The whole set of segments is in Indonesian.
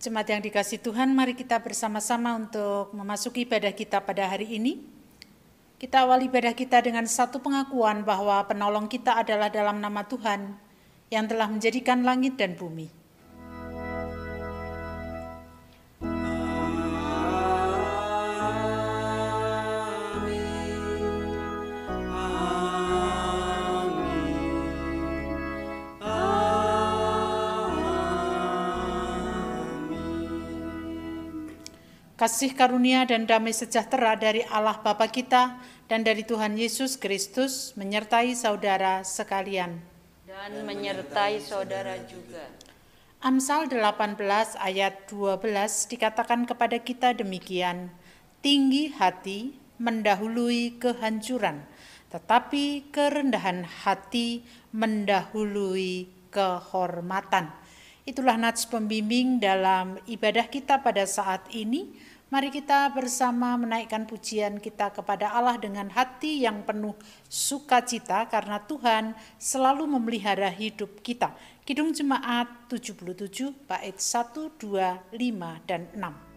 Jemaat yang dikasihi Tuhan, mari kita bersama-sama untuk memasuki ibadah kita pada hari ini. Kita awali ibadah kita dengan satu pengakuan bahwa penolong kita adalah dalam nama Tuhan yang telah menjadikan langit dan bumi. Kasih karunia dan damai sejahtera dari Allah Bapa kita dan dari Tuhan Yesus Kristus menyertai saudara sekalian. Dan menyertai saudara juga. Amsal 18 ayat 12 dikatakan kepada kita demikian, tinggi hati mendahului kehancuran, tetapi kerendahan hati mendahului kehormatan. Itulah nats pembimbing dalam ibadah kita pada saat ini. Mari kita bersama menaikkan pujian kita kepada Allah dengan hati yang penuh sukacita karena Tuhan selalu memelihara hidup kita. Kidung Jemaat 77 bait 1, 2, 5, dan 6.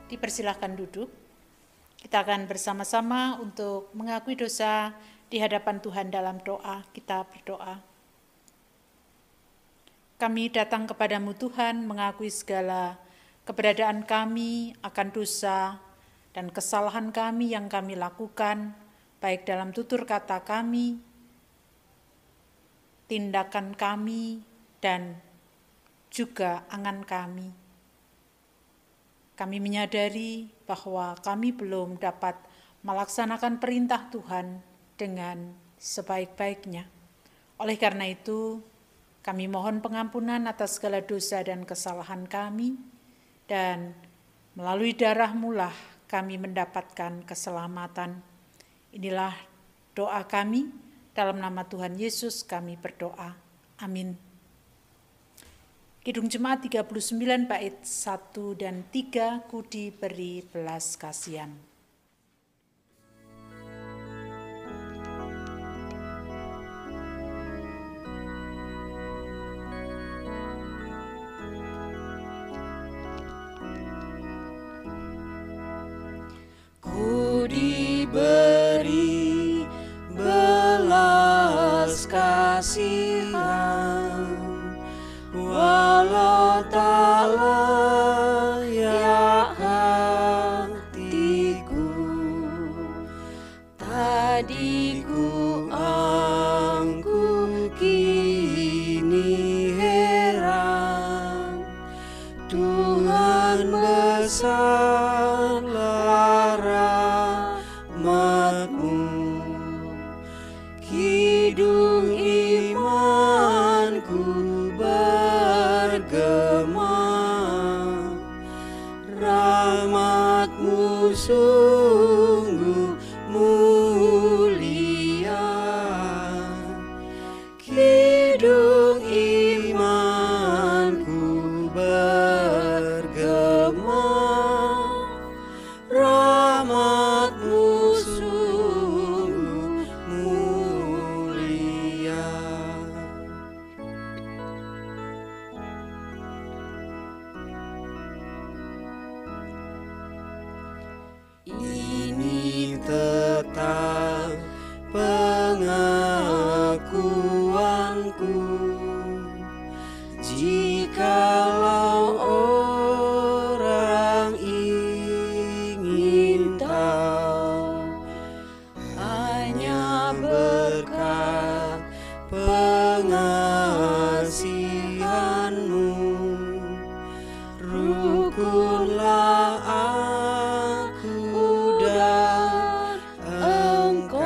Dipersilahkan duduk. Kita akan bersama-sama untuk mengakui dosa di hadapan Tuhan dalam doa. Kita berdoa. Kami datang kepadamu Tuhan mengakui segala keberadaan kami akan dosa dan kesalahan kami yang kami lakukan, baik dalam tutur kata kami, tindakan kami, dan juga angan kami. Kami menyadari bahwa kami belum dapat melaksanakan perintah Tuhan dengan sebaik-baiknya. Oleh karena itu, kami mohon pengampunan atas segala dosa dan kesalahan kami, dan melalui darah-Mu lah kami mendapatkan keselamatan. Inilah doa kami, dalam nama Tuhan Yesus kami berdoa. Amin. Kidung Jemaat 39 bait 1 dan 3, ku diberi belas kasihan. Ku diberi belas kasihan, walau tak layak hatiku, tadi ku angkuh kini heran, Tuhan besarlah rahmat-Mu, kidung imanku bergema, rahmat-Mu sungguh mulia. tetap pengakuanku. Jikalau orang ingin tahu hanya berkat pengasihanmu, rukunlah aku dan engkau.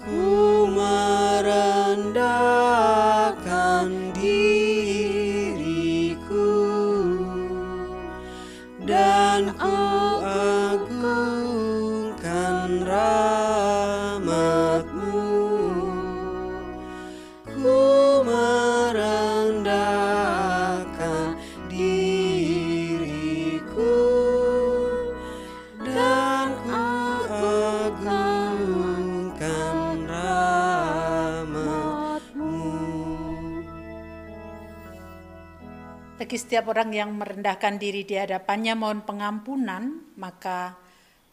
Ku merendahkan diriku dan ku agungkan rahmat-Mu. Ku merendahkan diriku dan ku agungkan rahmat-Mu. Bagi setiap orang yang merendahkan diri di hadapannya mohon pengampunan, maka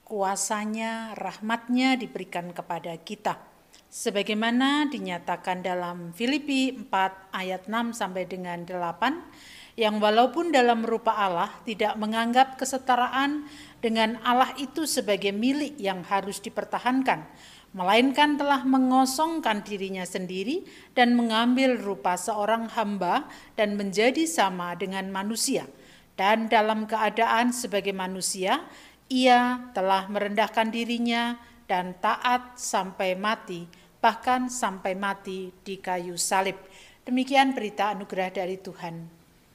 kuasanya, rahmatnya diberikan kepada kita. Sebagaimana dinyatakan dalam Filipi 4 ayat 6 sampai dengan 8, yang walaupun dalam rupa Allah tidak menganggap kesetaraan dengan Allah itu sebagai milik yang harus dipertahankan, melainkan telah mengosongkan dirinya sendiri dan mengambil rupa seorang hamba dan menjadi sama dengan manusia. Dan dalam keadaan sebagai manusia, ia telah merendahkan dirinya dan taat sampai mati, bahkan sampai mati di kayu salib. Demikian berita anugerah dari Tuhan.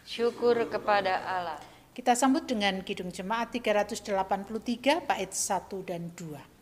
Syukur kepada Allah. Kita sambut dengan Kidung Jemaat 383 bait 1 dan 2.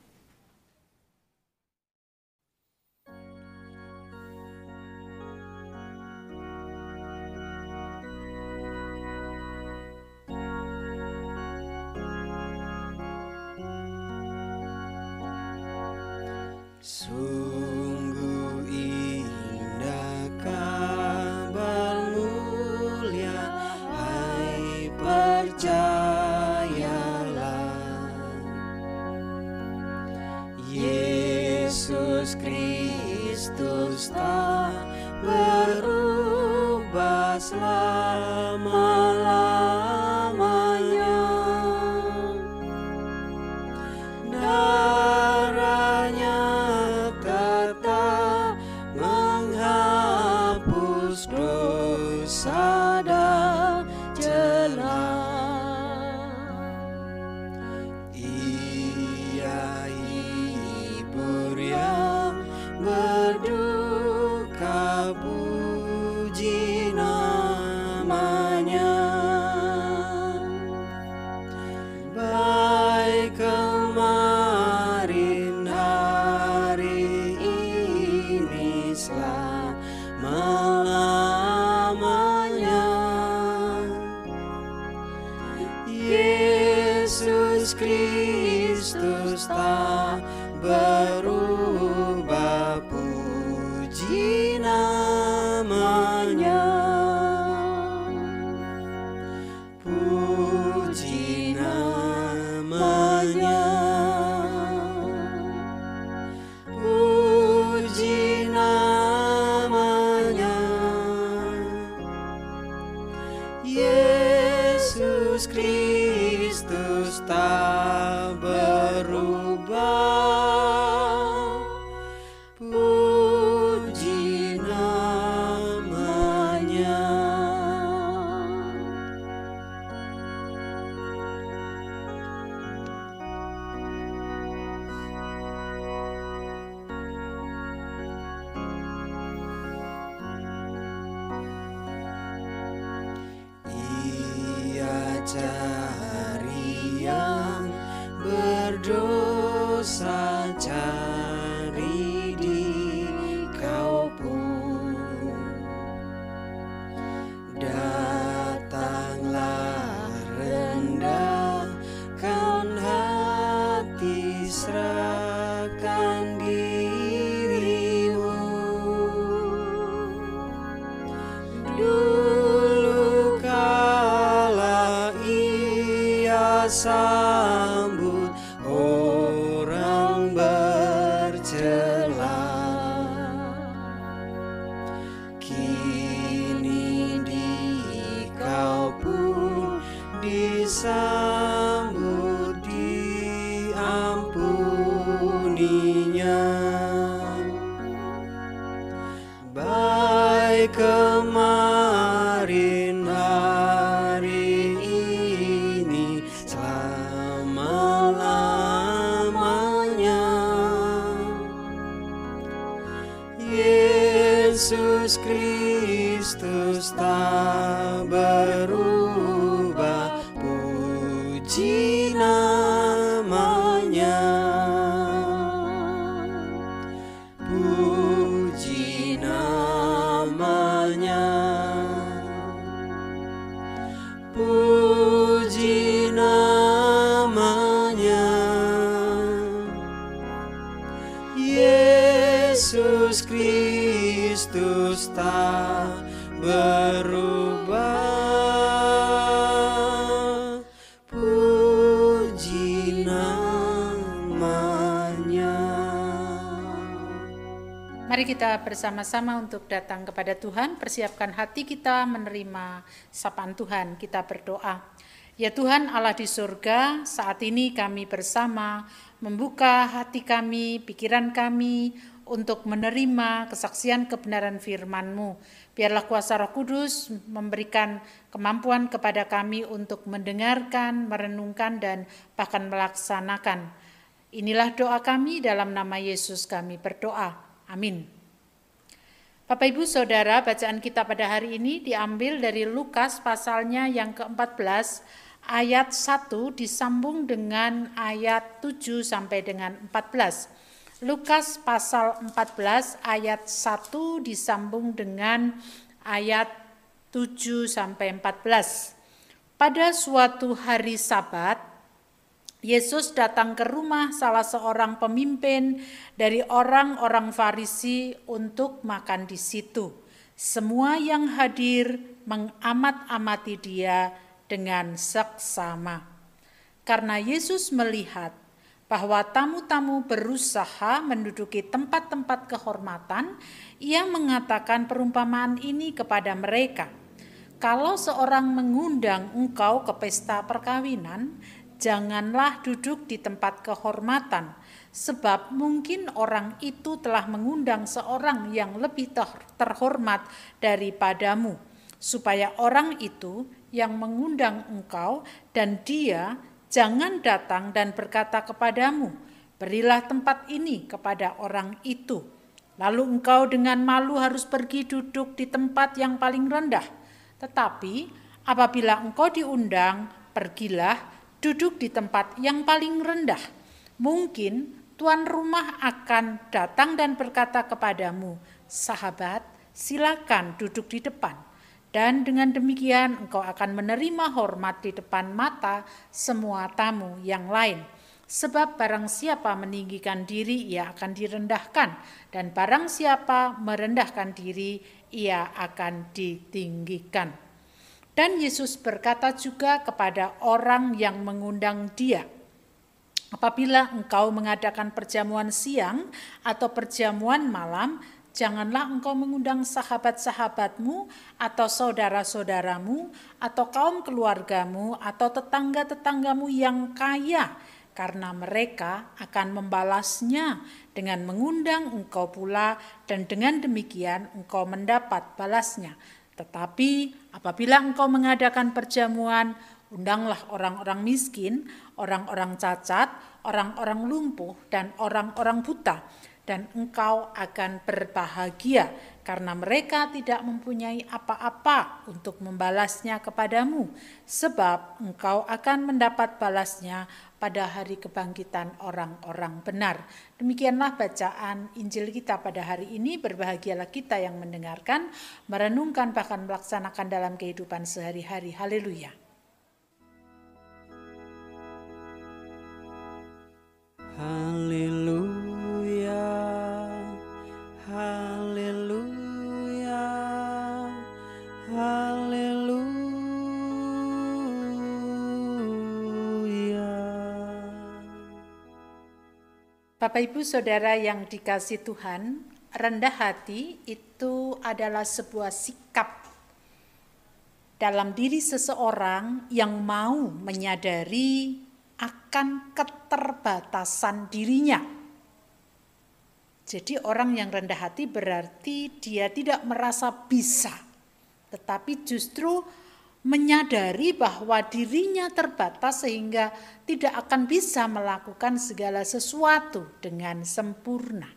Sungguh indah kabar mulia, hai percayalah. Yesus Kristus tak berubah selama-lamanya. Darahnya tetap menghapus dosa dan celah. Ia hibur yang berduka, puji namanya. Baik kemarin, hari ini, selama-lamanya. Yesus Kristus tak berubah, puji namanya. Puji namanya. Puji namanya. Yesus Kristus tak berubah, puji namanya. Ia cari yang berdosa, cari di kau pun. Datanglah, rendahkan hati, serahkan dirimu. Dulu kala ia sambut kemarin, hari ini, selama-lamanya. Yesus Kristus tak berubah, puji namanya. Puji namanya. Puji namanya. Yesus Kristus tak berubah, puji namanya. Mari kita bersama-sama untuk datang kepada Tuhan, persiapkan hati kita menerima sapaan Tuhan. Kita berdoa. Ya Tuhan Allah di surga, saat ini kami bersama membuka hati kami, pikiran kami untuk menerima kesaksian kebenaran firman-Mu. Biarlah kuasa Roh Kudus memberikan kemampuan kepada kami untuk mendengarkan, merenungkan, dan bahkan melaksanakan. Inilah doa kami, dalam nama Yesus kami berdoa. Amin. Bapak Ibu Saudara, bacaan kita pada hari ini diambil dari Lukas pasalnya yang ke-14 ayat 1 disambung dengan ayat 7 sampai dengan 14. Lukas pasal 14 ayat 1 disambung dengan ayat 7 sampai 14. Pada suatu hari Sabat, Yesus datang ke rumah salah seorang pemimpin dari orang-orang Farisi untuk makan di situ. Semua yang hadir mengamat-amati dia dengan seksama. Karena Yesus melihat bahwa tamu-tamu berusaha menduduki tempat-tempat kehormatan, ia mengatakan perumpamaan ini kepada mereka. Kalau seorang mengundang engkau ke pesta perkawinan, janganlah duduk di tempat kehormatan, sebab mungkin orang itu telah mengundang seorang yang lebih terhormat daripadamu, supaya orang itu yang mengundang engkau dan dia jangan datang dan berkata kepadamu, berilah tempat ini kepada orang itu. Lalu engkau dengan malu harus pergi duduk di tempat yang paling rendah. Tetapi apabila engkau diundang, pergilah duduk di tempat yang paling rendah. Mungkin tuan rumah akan datang dan berkata kepadamu, sahabat, silakan duduk di depan. Dan dengan demikian engkau akan menerima hormat di depan mata semua tamu yang lain. Sebab barang siapa meninggikan diri, ia akan direndahkan. Dan barang siapa merendahkan diri, ia akan ditinggikan. Dan Yesus berkata juga kepada orang yang mengundang dia, apabila engkau mengadakan perjamuan siang atau perjamuan malam, janganlah engkau mengundang sahabat-sahabatmu atau saudara-saudaramu atau kaum keluargamu atau tetangga-tetanggamu yang kaya, karena mereka akan membalasnya dengan mengundang engkau pula, dan dengan demikian engkau mendapat balasnya. Tetapi apabila engkau mengadakan perjamuan, undanglah orang-orang miskin, orang-orang cacat, orang-orang lumpuh, dan orang-orang buta, dan engkau akan berbahagia, karena mereka tidak mempunyai apa-apa untuk membalasnya kepadamu, sebab engkau akan mendapat balasnya pada hari kebangkitan orang-orang benar. Demikianlah bacaan Injil kita pada hari ini. Berbahagialah kita yang mendengarkan, merenungkan, bahkan melaksanakan dalam kehidupan sehari-hari. Haleluya. Haleluya, haleluya, haleluya. Bapak Ibu Saudara yang dikasih Tuhan, rendah hati itu adalah sebuah sikap dalam diri seseorang yang mau menyadari akan keterbatasan dirinya. Jadi orang yang rendah hati berarti dia tidak merasa bisa tetapi justru menyadari bahwa dirinya terbatas sehingga tidak akan bisa melakukan segala sesuatu dengan sempurna.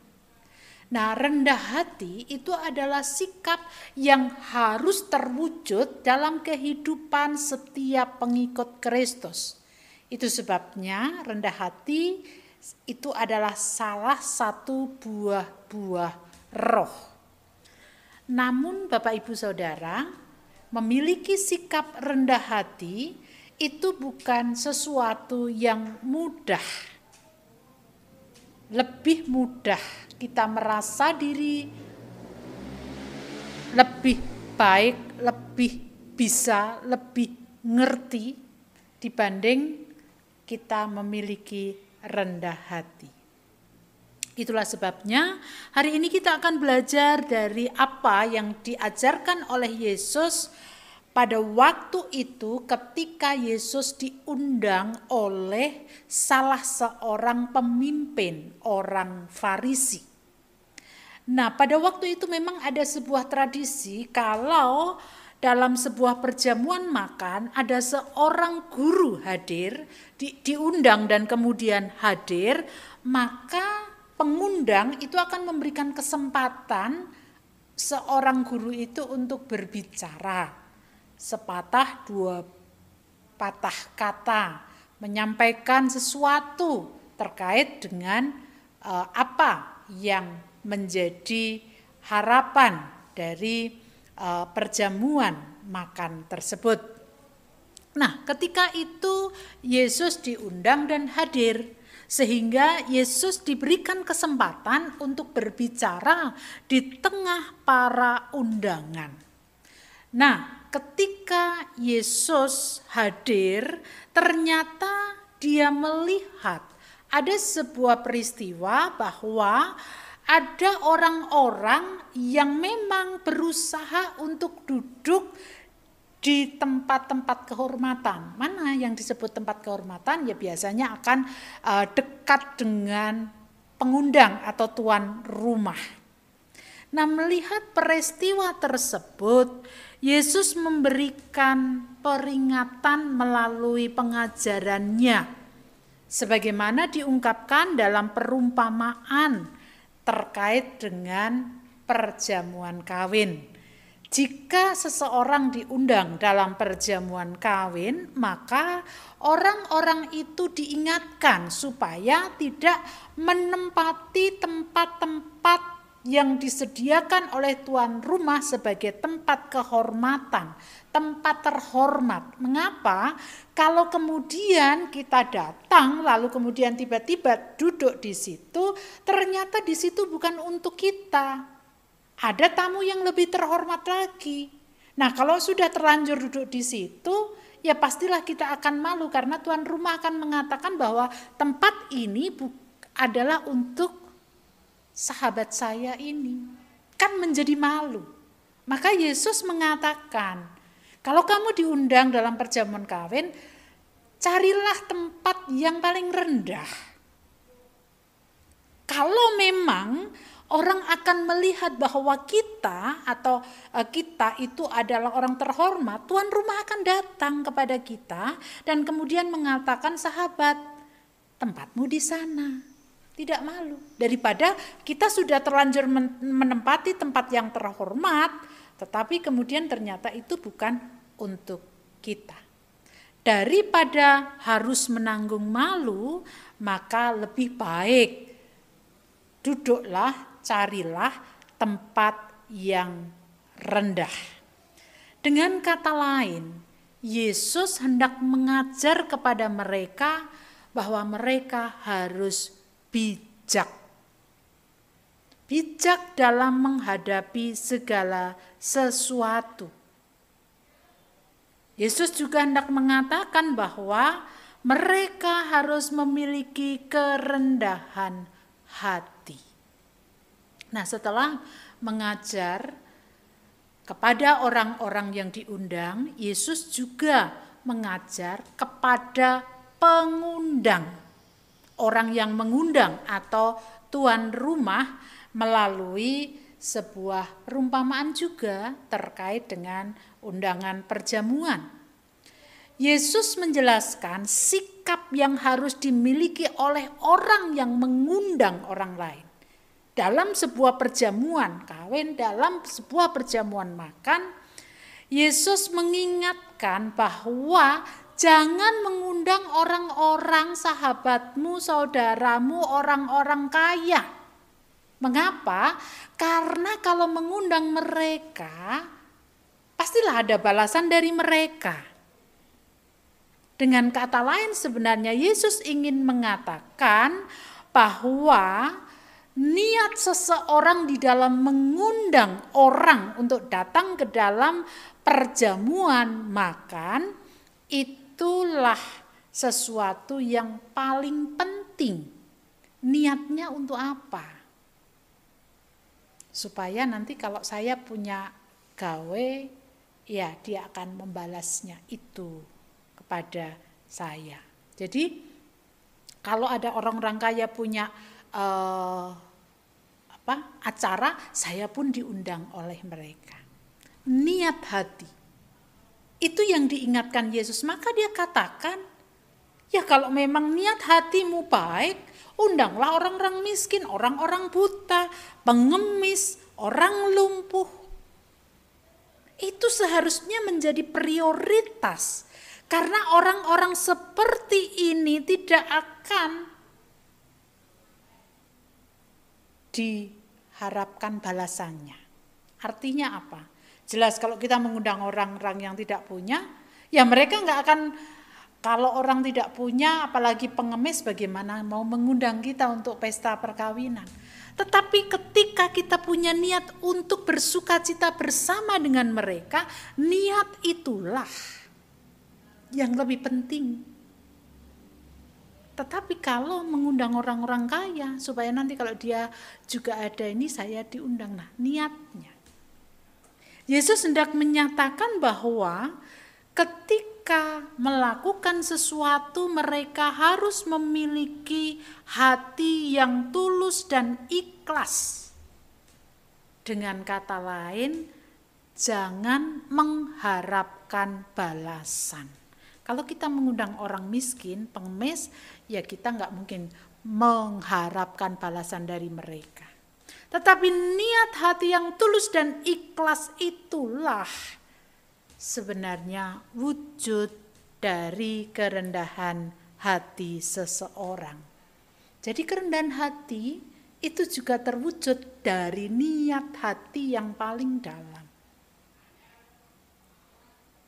Nah, rendah hati itu adalah sikap yang harus terwujud dalam kehidupan setiap pengikut Kristus. Itu sebabnya rendah hati itu adalah salah satu buah-buah roh. Namun Bapak Ibu Saudara, memiliki sikap rendah hati itu bukan sesuatu yang mudah. Lebih mudah kita merasa diri lebih baik, lebih bisa, lebih ngerti dibanding kita memiliki rendah hati. Itulah sebabnya hari ini kita akan belajar dari apa yang diajarkan oleh Yesus pada waktu itu ketika Yesus diundang oleh salah seorang pemimpin orang Farisi. Nah, pada waktu itu memang ada sebuah tradisi kalau dalam sebuah perjamuan makan ada seorang guru hadir, diundang dan kemudian hadir, maka pengundang itu akan memberikan kesempatan seorang guru itu untuk berbicara. Sepatah dua patah kata, menyampaikan sesuatu terkait dengan apa yang menjadi harapan dari perjamuan makan tersebut. Nah, ketika itu Yesus diundang dan hadir, sehingga Yesus diberikan kesempatan untuk berbicara di tengah para undangan. Nah, ketika Yesus hadir, ternyata dia melihat ada sebuah peristiwa bahwa ada orang-orang yang memang berusaha untuk duduk di tempat-tempat kehormatan. Mana yang disebut tempat kehormatan? Ya biasanya akan dekat dengan pengundang atau tuan rumah. Nah, melihat peristiwa tersebut, Yesus memberikan peringatan melalui pengajarannya. Sebagaimana diungkapkan dalam perumpamaan terkait dengan perjamuan kawin. Jika seseorang diundang dalam perjamuan kawin, maka orang-orang itu diingatkan supaya tidak menempati tempat-tempat yang disediakan oleh tuan rumah sebagai tempat kehormatan, tempat terhormat. Mengapa? Kalau kemudian kita datang lalu kemudian tiba-tiba duduk di situ, ternyata di situ bukan untuk kita. Ada tamu yang lebih terhormat lagi. Nah, kalau sudah terlanjur duduk di situ, ya pastilah kita akan malu karena tuan rumah akan mengatakan bahwa tempat ini adalah untuk sahabat saya ini. Kan menjadi malu. Maka Yesus mengatakan, kalau kamu diundang dalam perjamuan kawin, carilah tempat yang paling rendah. Kalau memang orang akan melihat bahwa kita itu adalah orang terhormat, tuan rumah akan datang kepada kita dan kemudian mengatakan, sahabat, tempatmu di sana. Tidak malu. Daripada kita sudah terlanjur menempati tempat yang terhormat, tetapi kemudian ternyata itu bukan untuk kita. Daripada harus menanggung malu, maka lebih baik duduklah, carilah tempat yang rendah. Dengan kata lain, Yesus hendak mengajar kepada mereka bahwa mereka harus bijak. Bijak dalam menghadapi segala sesuatu. Yesus juga hendak mengatakan bahwa mereka harus memiliki kerendahan hati. Nah, setelah mengajar kepada orang-orang yang diundang, Yesus juga mengajar kepada pengundang. Orang yang mengundang atau tuan rumah melalui sebuah perumpamaan juga terkait dengan undangan perjamuan. Yesus menjelaskan sikap yang harus dimiliki oleh orang yang mengundang orang lain. Dalam sebuah perjamuan kawin, dalam sebuah perjamuan makan, Yesus mengingatkan bahwa jangan mengundang orang-orang sahabatmu, saudaramu, orang-orang kaya. Mengapa? Karena kalau mengundang mereka, pastilah ada balasan dari mereka. Dengan kata lain sebenarnya Yesus ingin mengatakan bahwa niat seseorang di dalam mengundang orang untuk datang ke dalam perjamuan makan, itulah sesuatu yang paling penting. Niatnya untuk apa? Supaya nanti kalau saya punya gawe, ya dia akan membalasnya itu kepada saya. Jadi kalau ada orang-orang kaya punya acara, saya pun diundang oleh mereka. Niat hati. Itu yang diingatkan Yesus. Maka dia katakan, ya kalau memang niat hatimu baik, undanglah orang-orang miskin, orang-orang buta, pengemis, orang lumpuh. Itu seharusnya menjadi prioritas. Karena orang-orang seperti ini tidak akan diharapkan balasannya. Artinya apa? Jelas kalau kita mengundang orang-orang yang tidak punya, ya mereka nggak akan. Kalau orang tidak punya, apalagi pengemis, bagaimana mau mengundang kita untuk pesta perkawinan. Tetapi ketika kita punya niat untuk bersuka cita bersama dengan mereka, niat itulah yang lebih penting. Tetapi kalau mengundang orang-orang kaya, supaya nanti kalau dia juga ada ini, saya diundang. Nah, niatnya. Yesus hendak menyatakan bahwa ketika melakukan sesuatu, mereka harus memiliki hati yang tulus dan ikhlas. Dengan kata lain, jangan mengharapkan balasan. Kalau kita mengundang orang miskin, pengemis, ya kita nggak mungkin mengharapkan balasan dari mereka. Tetapi niat hati yang tulus dan ikhlas itulah sebenarnya wujud dari kerendahan hati seseorang. Jadi kerendahan hati itu juga terwujud dari niat hati yang paling dalam.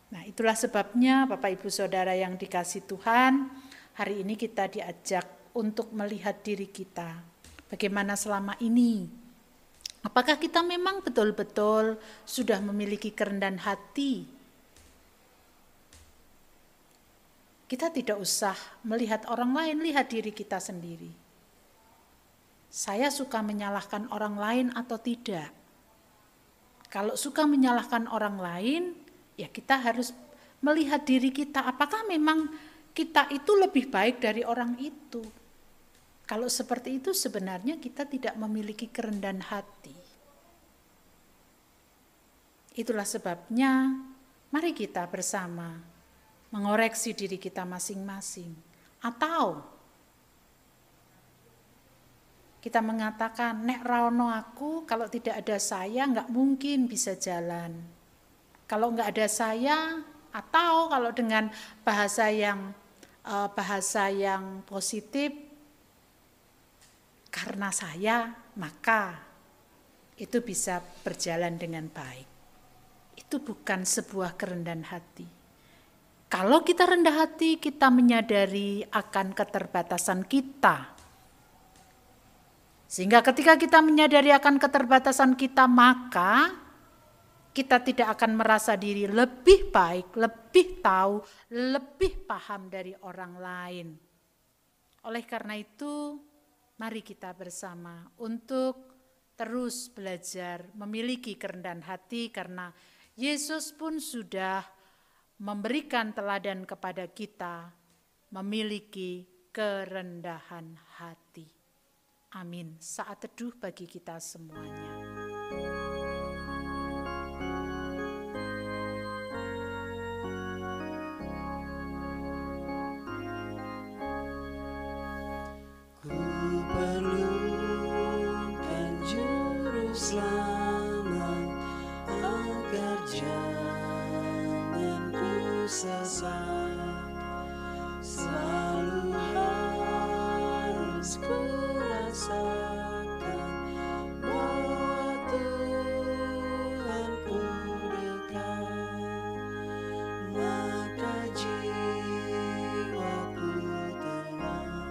Nah, itulah sebabnya Bapak Ibu Saudara yang dikasihi Tuhan, hari ini kita diajak untuk melihat diri kita. Bagaimana selama ini? Apakah kita memang betul-betul sudah memiliki kerendahan hati? Kita tidak usah melihat orang lain, lihat diri kita sendiri. Saya suka menyalahkan orang lain atau tidak? Kalau suka menyalahkan orang lain, ya kita harus melihat diri kita. Apakah memang kita itu lebih baik dari orang itu? Kalau seperti itu sebenarnya kita tidak memiliki kerendahan hati. Itulah sebabnya mari kita bersama mengoreksi diri kita masing-masing. Atau kita mengatakan, nek raono aku, kalau tidak ada saya nggak mungkin bisa jalan. Kalau nggak ada saya, atau kalau dengan bahasa yang positif, karena saya, maka itu bisa berjalan dengan baik. Itu bukan sebuah kerendahan hati. Kalau kita rendah hati, kita menyadari akan keterbatasan kita. Sehingga ketika kita menyadari akan keterbatasan kita, maka kita tidak akan merasa diri lebih baik, lebih tahu, lebih paham dari orang lain. Oleh karena itu, mari kita bersama untuk terus belajar memiliki kerendahan hati, karena Yesus pun sudah memberikan teladan kepada kita memiliki kerendahan hati. Amin. Saat teduh bagi kita semuanya. sesat, selalu harus ku rasakan bahwa Tuhanku dekat, maka jiwaku tenang,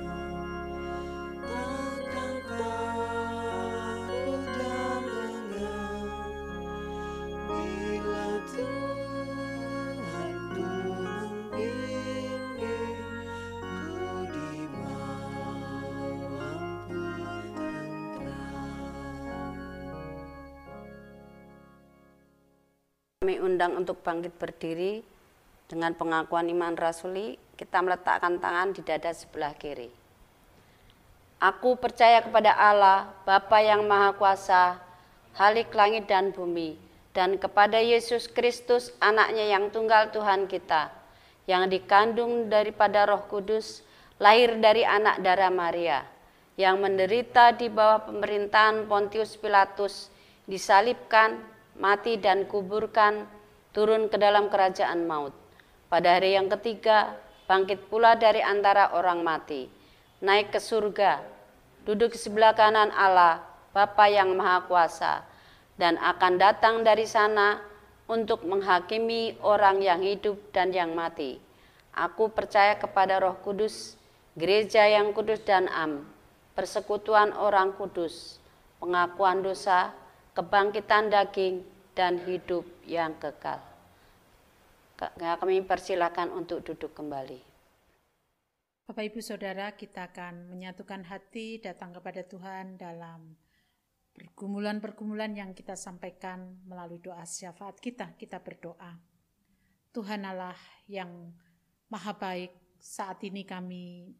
takkan takut dan lengah bila Tuhanku membimbingku di malam pun tentram. Kami undang untuk bangkit berdiri dengan pengakuan iman rasuli. Kita meletakkan tangan di dada sebelah kiri. Aku percaya kepada Allah, Bapa yang Maha Kuasa, Khalik langit dan bumi, dan kepada Yesus Kristus, anaknya yang tunggal Tuhan kita, yang dikandung daripada Roh Kudus, lahir dari anak darah Maria, yang menderita di bawah pemerintahan Pontius Pilatus, disalibkan, mati dan kuburkan, turun ke dalam kerajaan maut. Pada hari yang ketiga, bangkit pula dari antara orang mati, naik ke surga, duduk di sebelah kanan Allah, Bapa yang Maha Kuasa, dan akan datang dari sana untuk menghakimi orang yang hidup dan yang mati. Aku percaya kepada Roh Kudus, gereja yang kudus dan am, persekutuan orang kudus, pengakuan dosa, kebangkitan daging, dan hidup yang kekal. Kami persilakan untuk duduk kembali. Bapak Ibu Saudara, kita akan menyatukan hati datang kepada Tuhan dalam pergumulan-pergumulan yang kita sampaikan melalui doa syafaat kita. Kita berdoa. Tuhan Allah yang Maha Baik, saat ini kami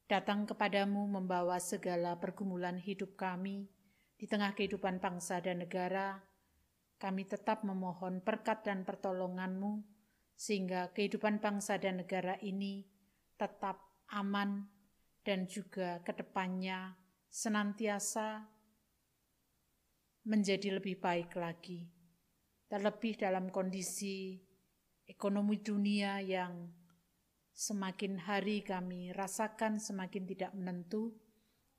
datang kepadamu membawa segala pergumulan hidup kami di tengah kehidupan bangsa dan negara. Kami tetap memohon berkat dan pertolongan-Mu sehingga kehidupan bangsa dan negara ini tetap aman dan juga ke depannya senantiasa menjadi lebih baik lagi. Terlebih dalam kondisi ekonomi dunia yang semakin hari kami rasakan semakin tidak menentu,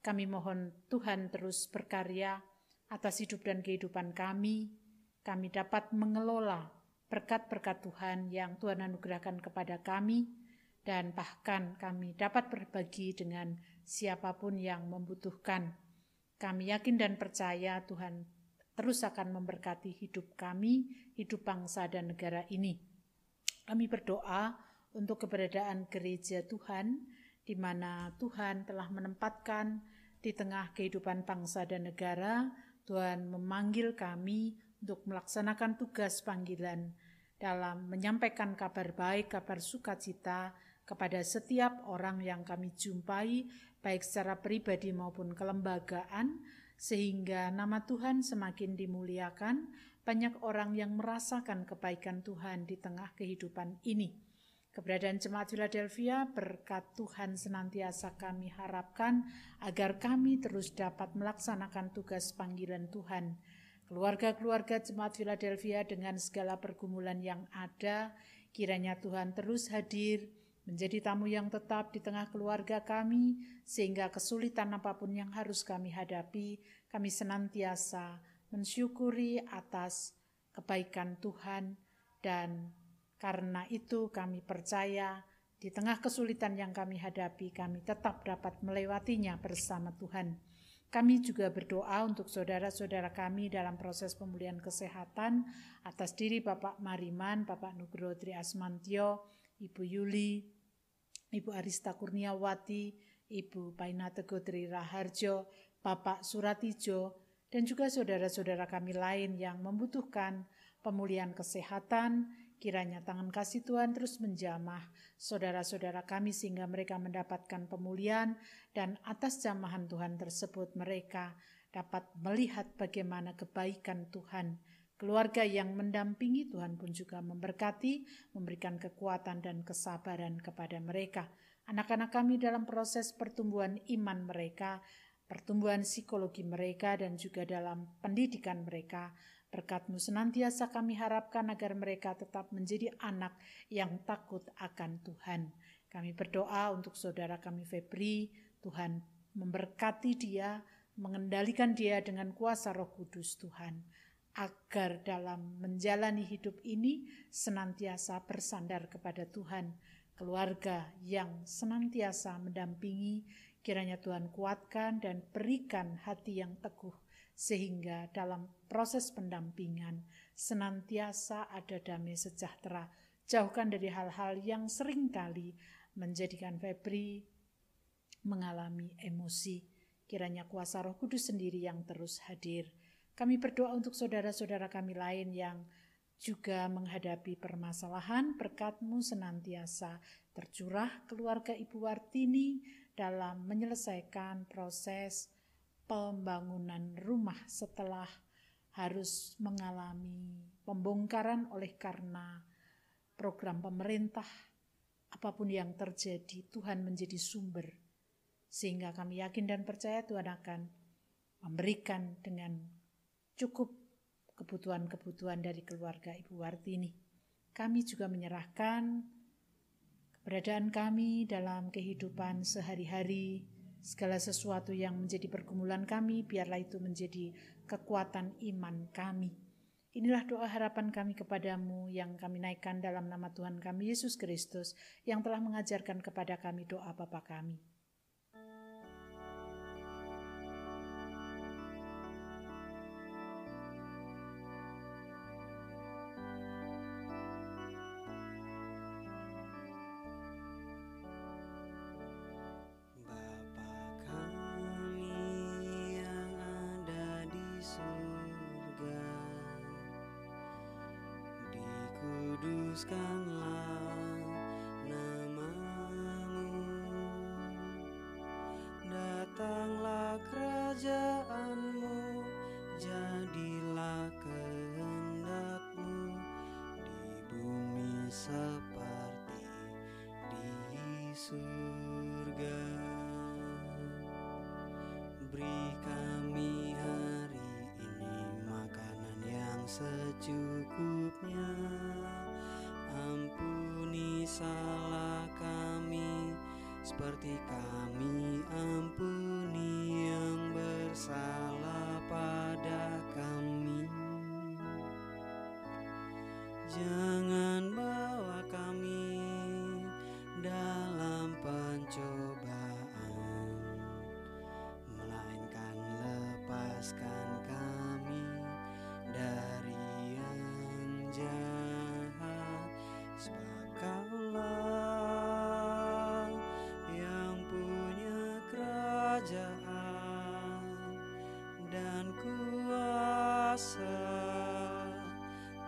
kami mohon Tuhan terus berkarya atas hidup dan kehidupan kami. Kami dapat mengelola berkat-berkat Tuhan yang Tuhan anugerahkan kepada kami, dan bahkan kami dapat berbagi dengan siapapun yang membutuhkan. Kami yakin dan percaya Tuhan terus akan memberkati hidup kami, hidup bangsa dan negara ini. Kami berdoa untuk keberadaan gereja Tuhan, di mana Tuhan telah menempatkan di tengah kehidupan bangsa dan negara. Tuhan memanggil kami untuk melaksanakan tugas panggilan dalam menyampaikan kabar baik, kabar sukacita kepada setiap orang yang kami jumpai, baik secara pribadi maupun kelembagaan, sehingga nama Tuhan semakin dimuliakan, banyak orang yang merasakan kebaikan Tuhan di tengah kehidupan ini. Keberadaan Jemaat Philadelphia, berkat Tuhan senantiasa kami harapkan agar kami terus dapat melaksanakan tugas panggilan Tuhan. Keluarga-keluarga Jemaat Philadelphia dengan segala pergumulan yang ada, kiranya Tuhan terus hadir, menjadi tamu yang tetap di tengah keluarga kami, sehingga kesulitan apapun yang harus kami hadapi, kami senantiasa mensyukuri atas kebaikan Tuhan, dan karena itu kami percaya di tengah kesulitan yang kami hadapi, kami tetap dapat melewatinya bersama Tuhan. Kami juga berdoa untuk saudara-saudara kami dalam proses pemulihan kesehatan atas diri Bapak Mariman, Bapak Nugroho Tri Asmantio, Ibu Yuli, Ibu Arista Kurniawati, Ibu Paina Teguh Tri Raharjo, Bapak Suratijo, dan juga saudara-saudara kami lain yang membutuhkan pemulihan kesehatan. Kiranya tangan kasih Tuhan terus menjamah saudara-saudara kami sehingga mereka mendapatkan pemulihan, dan atas jamahan Tuhan tersebut mereka dapat melihat bagaimana kebaikan Tuhan. Keluarga yang mendampingi Tuhan pun juga memberkati, memberikan kekuatan dan kesabaran kepada mereka. Anak-anak kami dalam proses pertumbuhan iman mereka, pertumbuhan psikologi mereka, dan juga dalam pendidikan mereka, Berkat-Mu senantiasa kami harapkan agar mereka tetap menjadi anak yang takut akan Tuhan. Kami berdoa untuk saudara kami Febri, Tuhan memberkati dia, mengendalikan dia dengan kuasa Roh Kudus Tuhan, agar dalam menjalani hidup ini senantiasa bersandar kepada Tuhan. Keluarga yang senantiasa mendampingi, kiranya Tuhan kuatkan dan berikan hati yang teguh, sehingga dalam proses pendampingan senantiasa ada damai sejahtera. Jauhkan dari hal-hal yang seringkali menjadikan Febri mengalami emosi. Kiranya kuasa Roh Kudus sendiri yang terus hadir. Kami berdoa untuk saudara-saudara kami lain yang juga menghadapi permasalahan. Berkat-Mu senantiasa tercurah keluarga Ibu Wartini dalam menyelesaikan proses pembangunan rumah setelah harus mengalami pembongkaran oleh karena program pemerintah. Apapun yang terjadi, Tuhan menjadi sumber, sehingga kami yakin dan percaya Tuhan akan memberikan dengan cukup kebutuhan-kebutuhan dari keluarga Ibu Wartini. Kami juga menyerahkan keberadaan kami dalam kehidupan sehari-hari, segala sesuatu yang menjadi pergumulan kami, biarlah itu menjadi kekuatan iman kami. Inilah doa harapan kami kepadamu yang kami naikkan dalam nama Tuhan kami Yesus Kristus yang telah mengajarkan kepada kami doa Bapa kami. Bapa kami yang ada di surga, dikuduskanlah nama-Mu, datanglah kerajaan-Mu, jadilah kehendak-Mu di bumi seperti di surga. Beri kami hari ini makanan yang secukupnya. Ampuni salah kami, seperti kami ampuni yang bersalah pada kami. Jangan bawa kami dalam pencobaan, melainkan lepaskan kami dari yang jahat. Sebab Kaulah yang punya kerajaan dan kuasa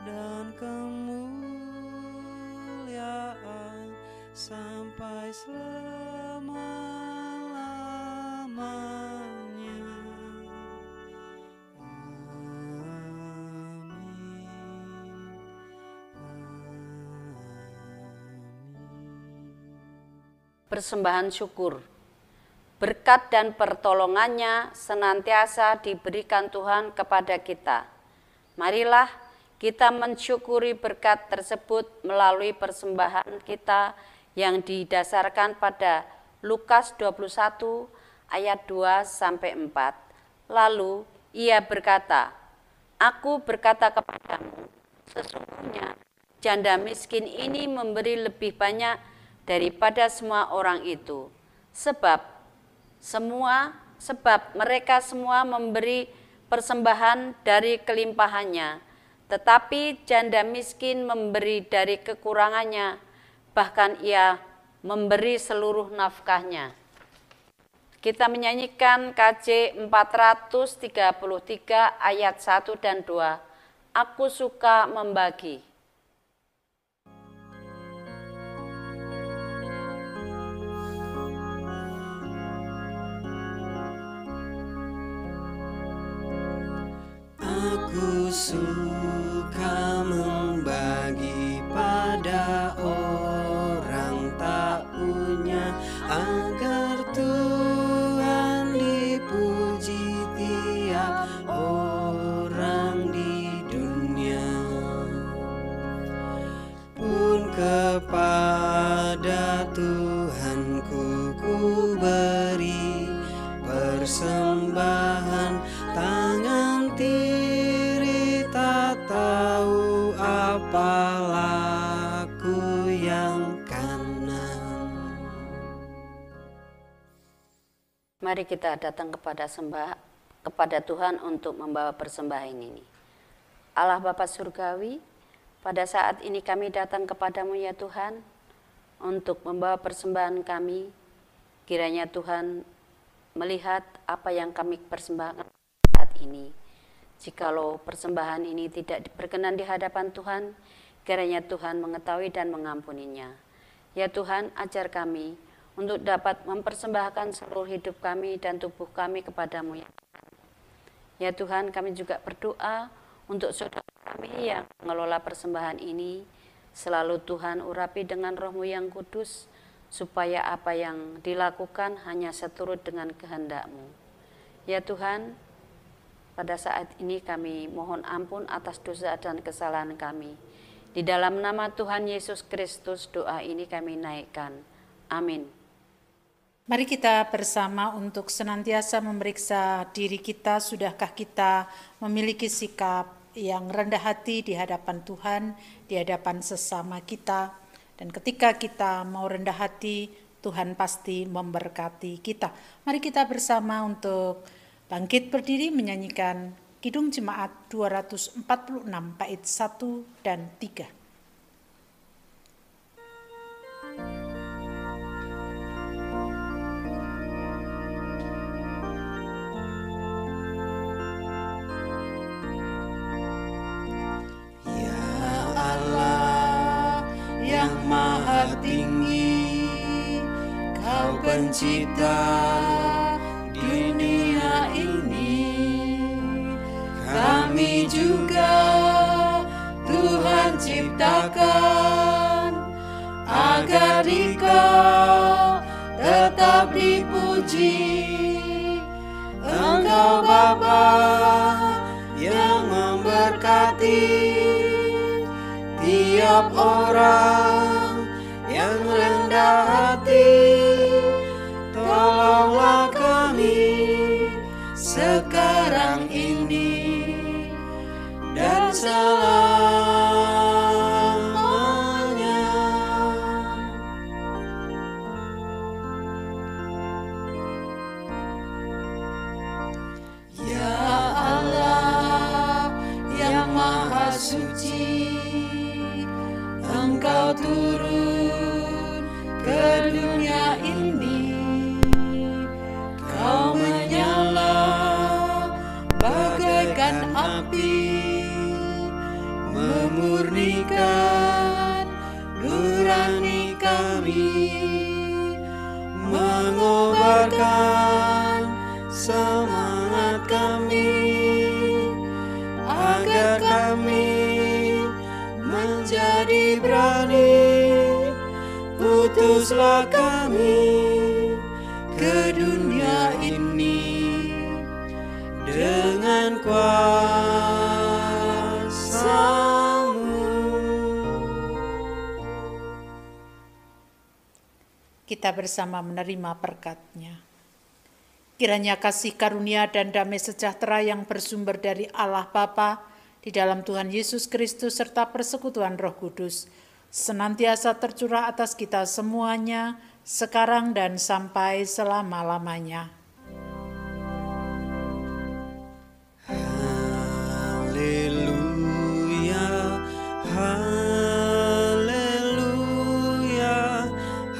dan kemuliaan sampai selama-lamanya. Amin. Persembahan syukur. Berkat dan pertolongannya senantiasa diberikan Tuhan kepada kita. Marilah kita mensyukuri berkat tersebut melalui persembahan kita yang didasarkan pada Lukas 21 ayat 2-4. Lalu ia berkata, "Aku berkata kepadamu, sesungguhnya janda miskin ini memberi lebih banyak daripada semua orang itu, sebab mereka semua memberi persembahan dari kelimpahannya, tetapi janda miskin memberi dari kekurangannya, bahkan ia memberi seluruh nafkahnya." Kita menyanyikan KJ 433 ayat 1 dan 2. Aku suka membagi. Aku suka membagi pada orang tak punya, agar Tuhan dipuji tiap orang di dunia. kepada Tuhanku ku beri persembahan, tangan kiri tak tahu apa laku yang kanan. Mari kita datang kepada Tuhan untuk membawa persembahan ini. Allah Bapa Surgawi, pada saat ini kami datang kepadamu ya Tuhan, untuk membawa persembahan kami. Kiranya Tuhan melihat apa yang kami persembahkan saat ini. Jikalau persembahan ini tidak berkenan di hadapan Tuhan, kiranya Tuhan mengetahui dan mengampuninya. Ya Tuhan, ajar kami untuk dapat mempersembahkan seluruh hidup kami dan tubuh kami kepadamu ya Tuhan. Ya Tuhan, kami juga berdoa untuk saudara kami yang mengelola persembahan ini. Selalu Tuhan urapi dengan Roh-Mu yang kudus, supaya apa yang dilakukan hanya seturut dengan kehendak-Mu. Ya Tuhan, pada saat ini kami mohon ampun atas dosa dan kesalahan kami. Di dalam nama Tuhan Yesus Kristus doa ini kami naikkan. Amin. Mari kita bersama untuk senantiasa memeriksa diri kita, sudahkah kita memiliki sikap yang rendah hati di hadapan Tuhan, di hadapan sesama kita. Dan ketika kita mau rendah hati, Tuhan pasti memberkati kita. Mari kita bersama untuk bangkit berdiri menyanyikan Kidung Jemaat 246 bait 1 dan 3. Pencipta dunia ini, kami juga Tuhan ciptakan agar Dikau tetap dipuji. Engkau Bapa yang memberkati tiap orang yang rendah hati. Tolonglah kami sekarang ini dan selamanya. Ya Allah yang Maha Suci, Engkau turun ke dunia ini. Kau menyala bagaikan api, memurnikan nurani kami, mengobarkan semangat kami, agar kami menjadi berani. Utuslah kami ke dunia ini dengan kuasa-Mu. Kita bersama menerima berkat-Nya. Kiranya kasih karunia dan damai sejahtera yang bersumber dari Allah Bapa, di dalam Tuhan Yesus Kristus serta persekutuan Roh Kudus senantiasa tercurah atas kita semuanya, sekarang dan sampai selama-lamanya. Haleluya, haleluya,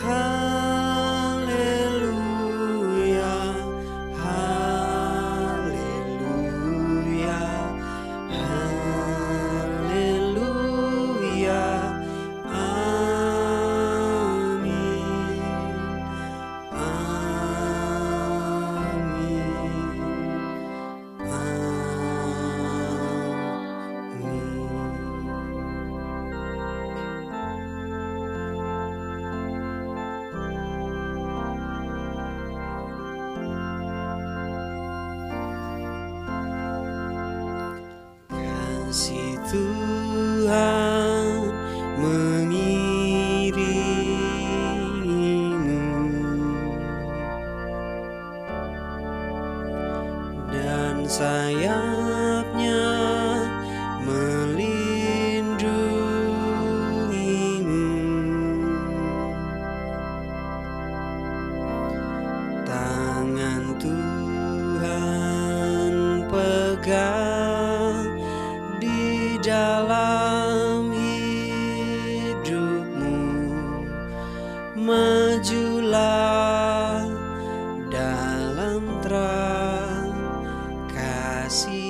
haleluya, haleluya, haleluya. Kasih Tuhan mengiringi sayapnya melindungimu. Tangan Tuhan pegang di dalam hidupmu. Majulah dalam terang kasih